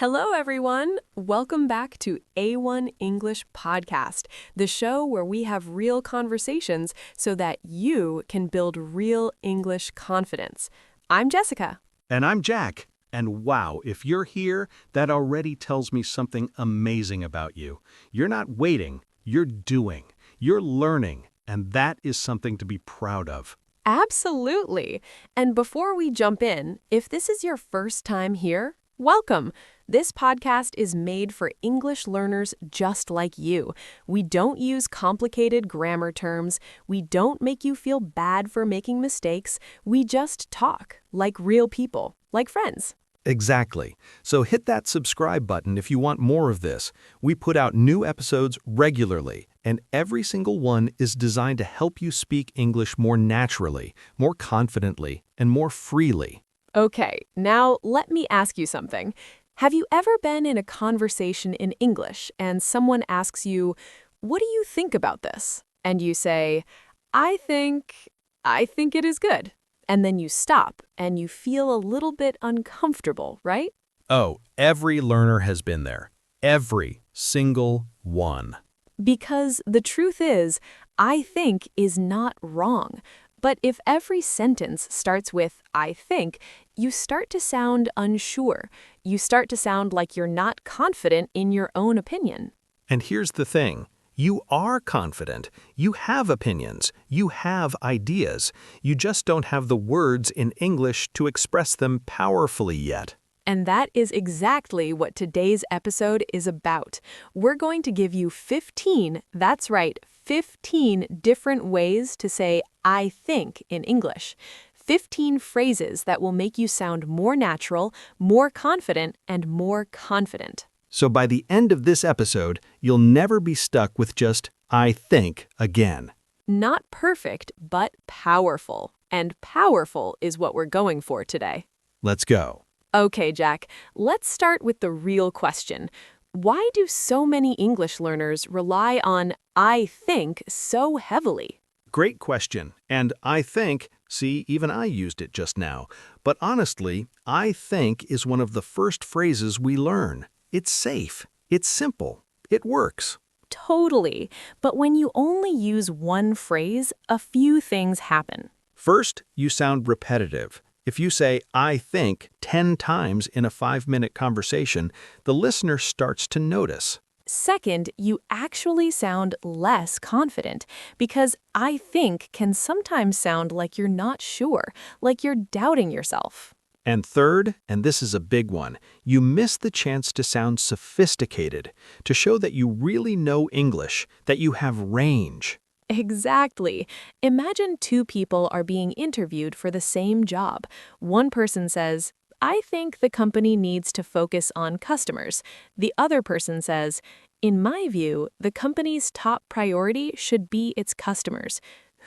Hello, everyone. Welcome back to A1 English Podcast, the show where we have real conversations so that you can build real English confidence. I'm Jessica. And I'm Jack. And wow, if you're here, that already tells me something amazing about you. You're not waiting, you're doing, you're learning, and that is something to be proud of. Absolutely. And before we jump in, if this is your first time here, welcome. This podcast is made for English learners just like you. We don't use complicated grammar terms. We don't make you feel bad for making mistakes. We just talk like real people, like friends. Exactly. So hit that subscribe button if you want more of this. We put out new episodes regularly, and every single one is designed to help you speak English more naturally, more confidently, and more freely. Okay, now let me ask you something. Have you ever been in a conversation in English and someone asks you, "What do you think about this?" And you say, I think it is good." And then you stop and you feel a little bit uncomfortable, right? Oh, every learner has been there. Every single one. Because the truth is, "I think" is not wrong. But if every sentence starts with "I think," you start to sound unsure. You start to sound like you're not confident in your own opinion. And here's the thing. You are confident. You have opinions. You have ideas. You just don't have the words in English to express them powerfully yet. And that is exactly what today's episode is about. We're going to give you 15, that's right, 15 different ways to say "I think" in English. 15 phrases that will make you sound more natural, more confident, and more confident. So by the end of this episode, you'll never be stuck with just "I think" again. Not perfect, but powerful. And powerful is what we're going for today. Let's go. Okay, Jack, let's start with the real question. Why do so many English learners rely on "I think" so heavily? Great question. And I think, see, even I used it just now. But honestly, I think is one of the first phrases we learn. It's safe. It's simple. It works. Totally. But when you only use one phrase, a few things happen. First, you sound repetitive. If you say "I think" 10 times in a 5-minute conversation, the listener starts to notice. Second, you actually sound less confident because "I think" can sometimes sound like you're not sure, like you're doubting yourself. And third, and this is a big one, you miss the chance to sound sophisticated, to show that you really know English, that you have range. Exactly. Imagine two people are being interviewed for the same job. One person says, "I think the company needs to focus on customers." The other person says, "In my view, the company's top priority should be its customers."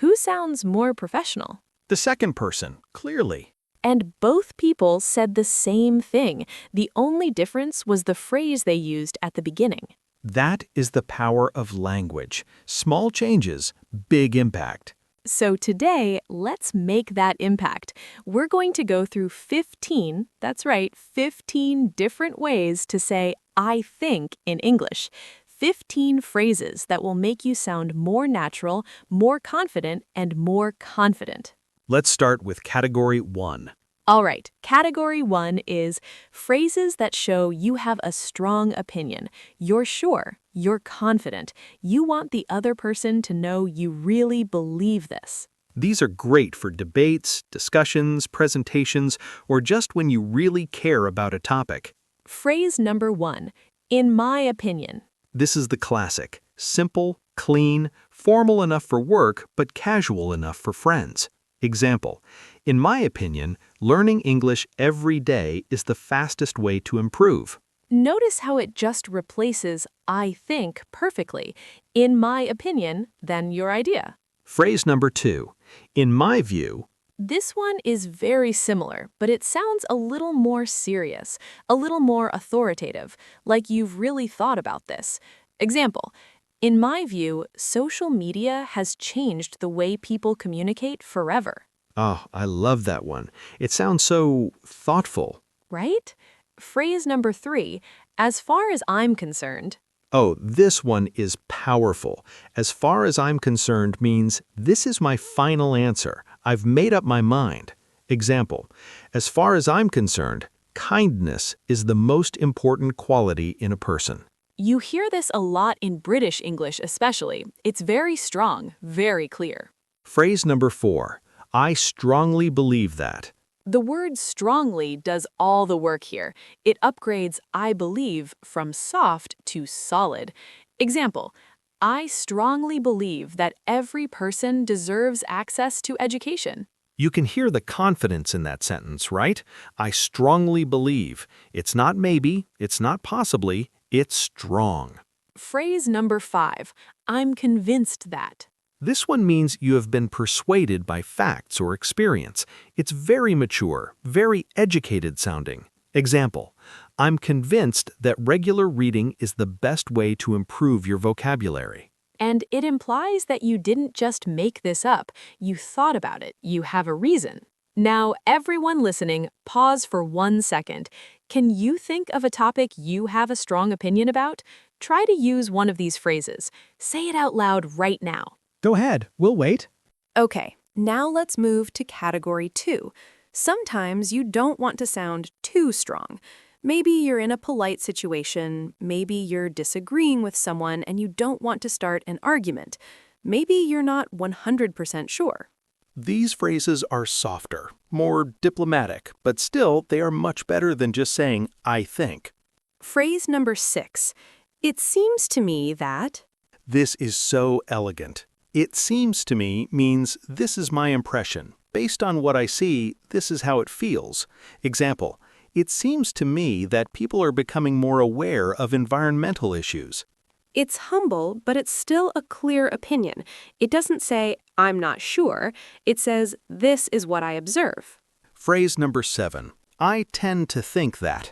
Who sounds more professional? The second person, clearly. And both people said the same thing. The only difference was the phrase they used at the beginning. That is the power of language. Small changes, big impact. So today, let's make that impact. We're going to go through 15, that's right, 15 different ways to say "I think" in English. 15 phrases that will make you sound more natural, more confident, and more confident. Let's start with category 1. All right, category 1 is phrases that show you have a strong opinion. You're sure, you're confident. You want the other person to know you really believe this. These are great for debates, discussions, presentations, or just when you really care about a topic. Phrase number 1, "in my opinion." This is the classic. Simple, clean, formal enough for work, but casual enough for friends. Example, in my opinion, learning English every day is the fastest way to improve. Notice how it just replaces "I think" perfectly. In my opinion, then your idea. Phrase number 2, in my view. This one is very similar, but it sounds a little more serious, a little more authoritative, like you've really thought about this. Example, in my view, social media has changed the way people communicate forever. Oh, I love that one. It sounds so thoughtful. Right? Phrase number 3, as far as I'm concerned. Oh, this one is powerful. As far as I'm concerned means this is my final answer. I've made up my mind. Example, as far as I'm concerned, kindness is the most important quality in a person. You hear this a lot in British English especially. It's very strong, very clear. Phrase number 4, I strongly believe that. The word strongly does all the work here. It upgrades I believe from soft to solid. Example, I strongly believe that every person deserves access to education. You can hear the confidence in that sentence, right? I strongly believe. It's not maybe, it's not possibly, it's strong. Phrase number 5, I'm convinced that. This one means you have been persuaded by facts or experience. It's very mature, very educated sounding. Example, I'm convinced that regular reading is the best way to improve your vocabulary. And it implies that you didn't just make this up. You thought about it. You have a reason. Now, everyone listening, pause for 1 second. Can you think of a topic you have a strong opinion about? Try to use one of these phrases. Say it out loud right now. Go ahead, we'll wait. Okay, now let's move to category 2. Sometimes you don't want to sound too strong. Maybe you're in a polite situation, maybe you're disagreeing with someone and you don't want to start an argument. Maybe you're not 100% sure. These phrases are softer, more diplomatic, but still they are much better than just saying, I think. Phrase number 6. It seems to me that... This is so elegant. It seems to me means this is my impression. Based on what I see, this is how it feels. Example, it seems to me that people are becoming more aware of environmental issues. It's humble, but it's still a clear opinion. It doesn't say, I'm not sure. It says, this is what I observe. Phrase number 7. I tend to think that.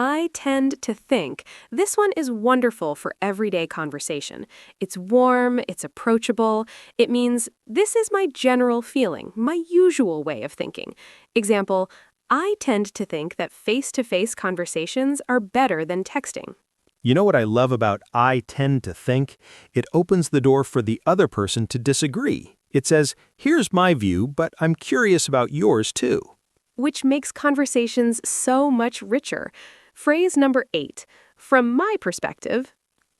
I tend to think. This one is wonderful for everyday conversation. It's warm, it's approachable. It means, this is my general feeling, my usual way of thinking. Example, I tend to think that face-to-face conversations are better than texting. You know what I love about I tend to think? It opens the door for the other person to disagree. It says, here's my view, but I'm curious about yours too. Which makes conversations so much richer. Phrase number 8. From my perspective.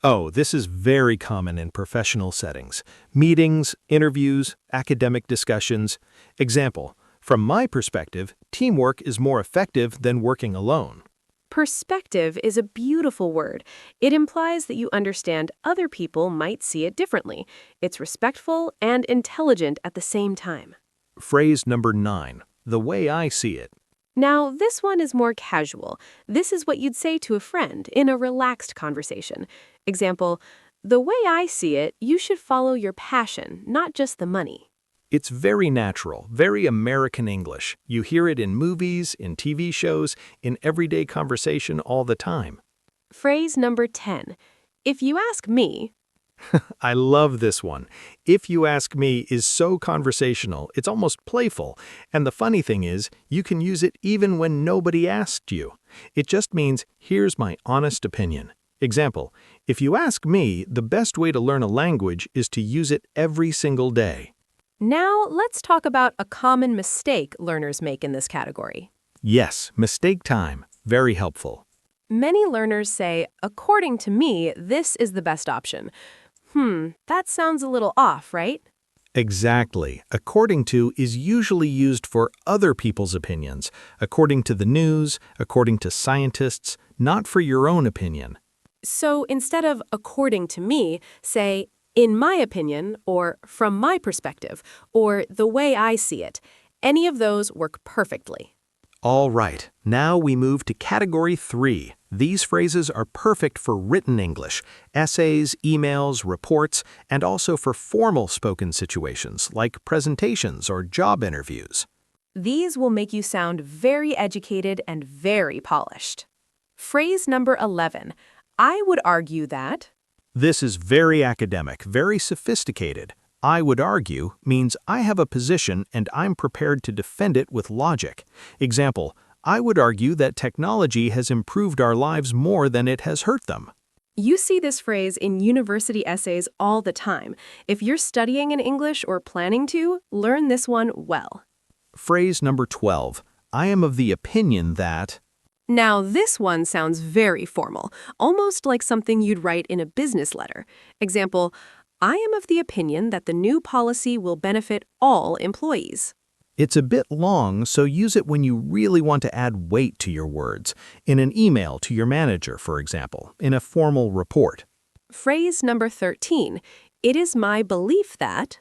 Oh, this is very common in professional settings. Meetings, interviews, academic discussions. Example, from my perspective, teamwork is more effective than working alone. Perspective is a beautiful word. It implies that you understand other people might see it differently. It's respectful and intelligent at the same time. Phrase number 9. The way I see it. Now, this one is more casual. This is what you'd say to a friend in a relaxed conversation. Example, the way I see it, you should follow your passion, not just the money. It's very natural, very American English. You hear it in movies, in TV shows, in everyday conversation all the time. Phrase number 10. If you ask me... I love this one. If you ask me is so conversational, it's almost playful. And the funny thing is, you can use it even when nobody asked you. It just means, here's my honest opinion. Example, if you ask me, the best way to learn a language is to use it every single day. Now, let's talk about a common mistake learners make in this category. Yes, mistake time. Very helpful. Many learners say, according to me, this is the best option. That sounds a little off, right? Exactly. According to is usually used for other people's opinions, according to the news, according to scientists, not for your own opinion. So instead of according to me, say, in my opinion, or from my perspective, or the way I see it. Any of those work perfectly. All right, now we move to category 3. These phrases are perfect for written English, essays, emails, reports, and also for formal spoken situations like presentations or job interviews. These will make you sound very educated and very polished. Phrase number 11. I would argue that... This is very academic, very sophisticated. I would argue means I have a position and I'm prepared to defend it with logic. Example, I would argue that technology has improved our lives more than it has hurt them. You see this phrase in university essays all the time. If you're studying in English or planning to, learn this one well. Phrase number 12. I am of the opinion that... Now, this one sounds very formal, almost like something you'd write in a business letter. Example, I am of the opinion that the new policy will benefit all employees. It's a bit long, so use it when you really want to add weight to your words. In an email to your manager, for example, in a formal report. Phrase number 13. It is my belief that...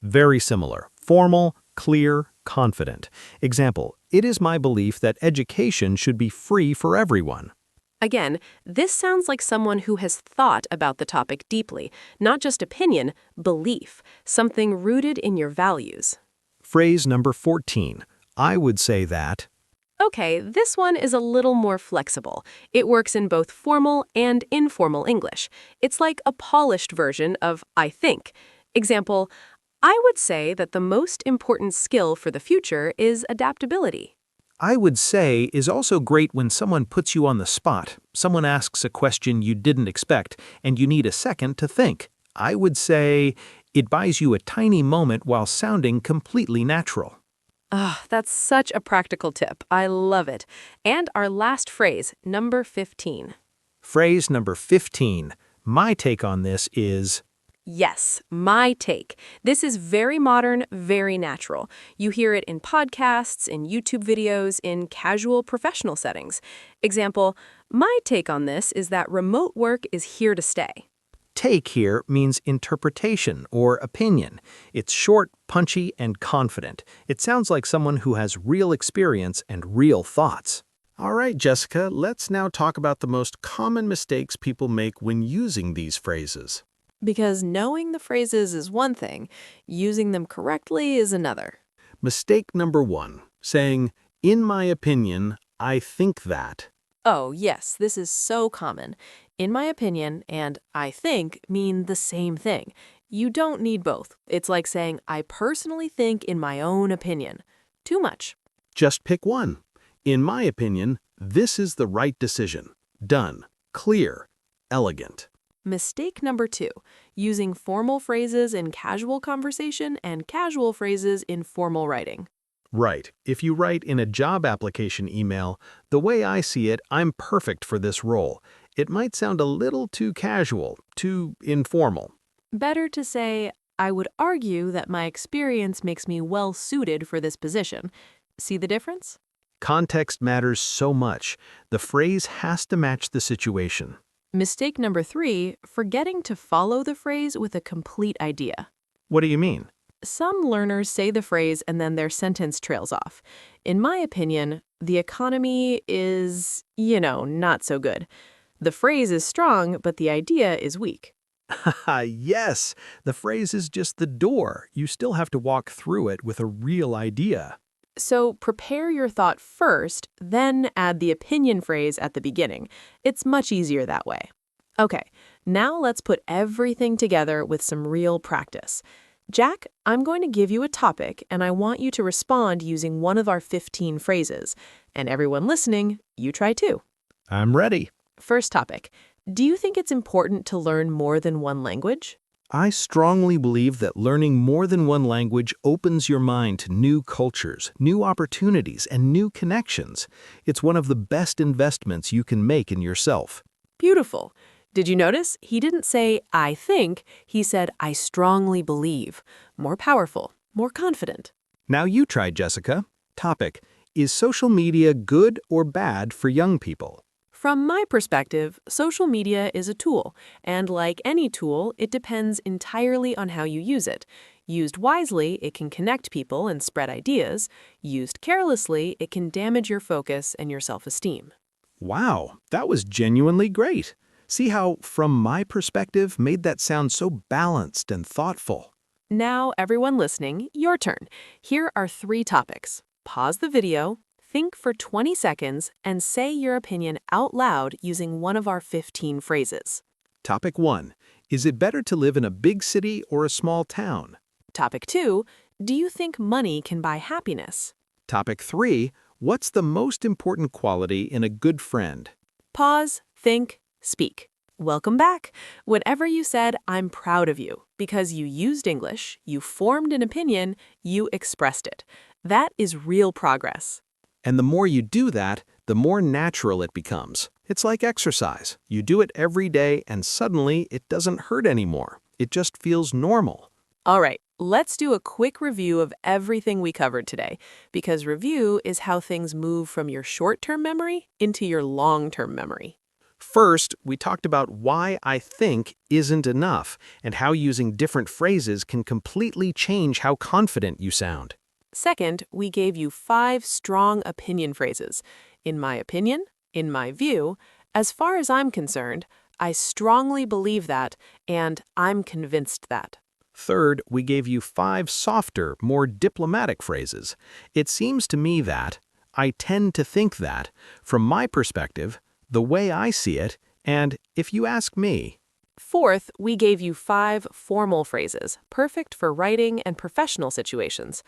Very similar. Formal, clear, confident. Example, it is my belief that education should be free for everyone. Again, this sounds like someone who has thought about the topic deeply, not just opinion, belief, something rooted in your values. Phrase number 14. I would say that... Okay, this one is a little more flexible. It works in both formal and informal English. It's like a polished version of I think. Example, I would say that the most important skill for the future is adaptability. I would say is also great when someone puts you on the spot. Someone asks a question you didn't expect, and you need a second to think. I would say it buys you a tiny moment while sounding completely natural. That's such a practical tip. I love it. And our last phrase, number 15. Phrase number 15. My take on this is... Yes, my take. This is very modern, very natural. You hear it in podcasts, in YouTube videos, in casual professional settings. Example, my take on this is that remote work is here to stay. Take here means interpretation or opinion. It's short, punchy, and confident. It sounds like someone who has real experience and real thoughts. All right, Jessica, let's now talk about the most common mistakes people make when using these phrases. Because knowing the phrases is one thing, using them correctly is another. Mistake number 1, saying, in my opinion, I think that. Oh, yes, this is so common. In my opinion and I think mean the same thing. You don't need both. It's like saying, I personally think in my own opinion. Too much. Just pick one. In my opinion, this is the right decision. Done. Clear. Elegant. Mistake number 2, using formal phrases in casual conversation and casual phrases in formal writing. Right. If you write in a job application email, the way I see it, I'm perfect for this role. It might sound a little too casual, too informal. Better to say, I would argue that my experience makes me well suited for this position. See the difference? Context matters so much. The phrase has to match the situation. Mistake number 3, forgetting to follow the phrase with a complete idea. What do you mean? Some learners say the phrase and then their sentence trails off. In my opinion, the economy is, not so good. The phrase is strong, but the idea is weak. Yes, the phrase is just the door. You still have to walk through it with a real idea. So prepare your thought first, then add the opinion phrase at the beginning. It's much easier that way. Okay, now let's put everything together with some real practice. Jack, I'm going to give you a topic, and I want you to respond using one of our 15 phrases. And everyone listening, you try too. I'm ready. First topic. Do you think it's important to learn more than one language? I strongly believe that learning more than one language opens your mind to new cultures, new opportunities, and new connections. It's one of the best investments you can make in yourself. Beautiful. Did you notice? He didn't say, I think. He said, I strongly believe. More powerful, more confident. Now you try, Jessica. Topic: is social media good or bad for young people? From my perspective, social media is a tool, and like any tool, it depends entirely on how you use it. Used wisely, it can connect people and spread ideas. Used carelessly, it can damage your focus and your self-esteem. Wow, that was genuinely great. See how, from my perspective, made that sound so balanced and thoughtful. Now, everyone listening, your turn. Here are 3 topics. Pause the video. Think for 20 seconds and say your opinion out loud using one of our 15 phrases. Topic 1. Is it better to live in a big city or a small town? Topic 2. Do you think money can buy happiness? Topic 3. What's the most important quality in a good friend? Pause, think, speak. Welcome back. Whatever you said, I'm proud of you because you used English, you formed an opinion, you expressed it. That is real progress. And the more you do that, the more natural it becomes. It's like exercise. You do it every day and suddenly it doesn't hurt anymore. It just feels normal. All right, let's do a quick review of everything we covered today, because review is how things move from your short-term memory into your long-term memory. First, we talked about why I think isn't enough and how using different phrases can completely change how confident you sound. Second, we gave you 5 strong opinion phrases. In my opinion, in my view, as far as I'm concerned, I strongly believe that, and I'm convinced that. Third, we gave you 5 softer, more diplomatic phrases. It seems to me that, I tend to think that, from my perspective, the way I see it, and if you ask me. Fourth, we gave you 5 formal phrases, perfect for writing and professional situations.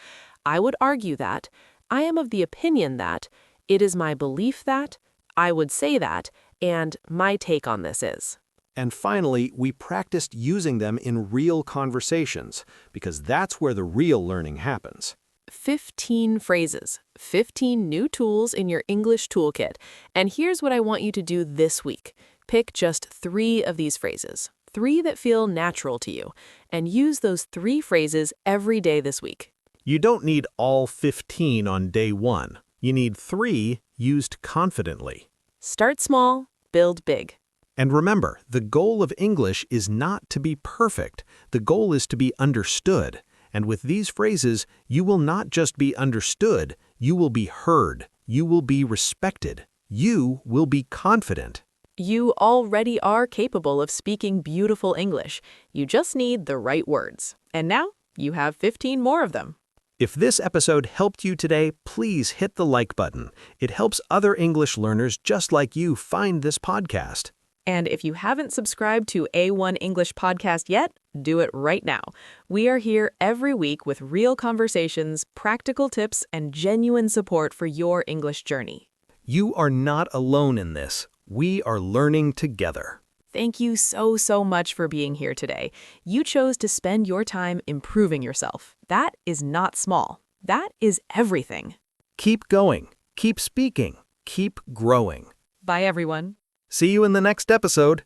I would argue that, I am of the opinion that, it is my belief that, I would say that, and my take on this is. And finally, we practiced using them in real conversations, because that's where the real learning happens. 15 phrases, 15 new tools in your English toolkit. And here's what I want you to do this week. Pick just 3 of these phrases, 3 that feel natural to you, and use those 3 phrases every day this week. You don't need all 15 on day 1. You need 3 used confidently. Start small, build big. And remember, the goal of English is not to be perfect. The goal is to be understood. And with these phrases, you will not just be understood, you will be heard, you will be respected, you will be confident. You already are capable of speaking beautiful English. You just need the right words. And now, you have 15 more of them. If this episode helped you today, please hit the like button. It helps other English learners just like you find this podcast. And if you haven't subscribed to A1 English Podcast yet, do it right now. We are here every week with real conversations, practical tips, and genuine support for your English journey. You are not alone in this. We are learning together. Thank you so much for being here today. You chose to spend your time improving yourself. That is not small. That is everything. Keep going. Keep speaking. Keep growing. Bye, everyone. See you in the next episode.